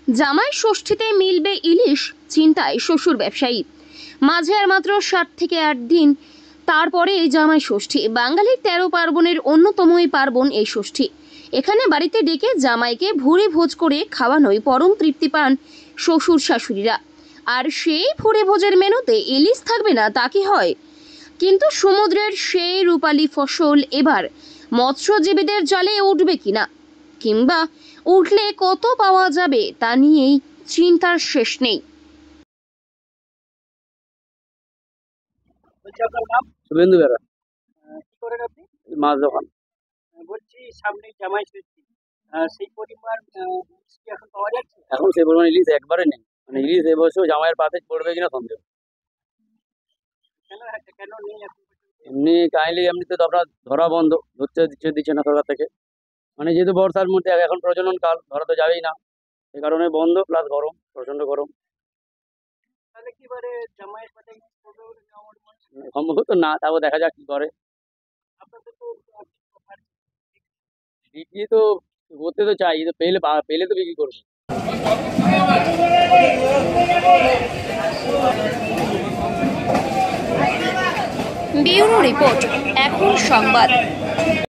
জামাই ষষ্ঠীতে মিলবে ইলিশ, চিন্তায় শ্বশুর ব্যবসায়ী। মাঝে আর মাত্র 7 থেকে 8 দিন, তারপরে এই জামাই ষষ্ঠী। বাঙালির 13 পার্বণের অন্যতম এই পার্বণ এই ষষ্ঠী। এখানে বাড়িতে ডেকে জামাইকে ভুরি ভোজ করে খাওয়ানোই পরম তৃপ্তি পান শ্বশুর শাশুড়িরা। আর সেই ভুরি ভোজের মেনুতে ইলিশ থাকবে না তা কি হয়? কিন্তু সমুদ্রের সেই রূপালী ফসল এবার মৎস্যজীবীদের জালে উঠবে কিনা, কিংবা উঠলে কত পাওয়া যাবে তা নিয়েই চিন্তার শেষ নেই। আপনার নাম? শুভেন্দু বেরা। কি করেন আপনি? মাছ দোকান। বলছি সামনে জামাই ষষ্ঠী, সেই পরিমাণ ইলিশ কি এখন পাওয়া যাচ্ছে? এখন সেই পরিমাণ ইলিশ একবারে নেই, মানে ইলিশ এবছর জামাইয়ের পাতে পড়বে কিনা সন্দেহ। কেন নেই এখন পর্যন্ত? এমনি কাইন্ডলি এমনি তো আপনার ধরা বন্ধ, দিচ্ছে না সরকার থেকে। মানে যেহেতু বর্ষার মধ্যে এখন প্রজনন কাল, ধরা তো যাবেই না, এই কারণে বন্ধ, প্লাস গরম, প্রচন্ড গরম। তাহলে কি এবারে জামাইয়ের পাতে ইলিশ পড়বে বলে আমার মনে হয়। সম্ভবত না, তারপর দেখা যাক কি করে। আপনাদের তো বিক্রি তো করতে তো চাই, তো পেলে তো বিক্রি করবো। ব্যুরো রিপোর্ট, এখন সংবাদ।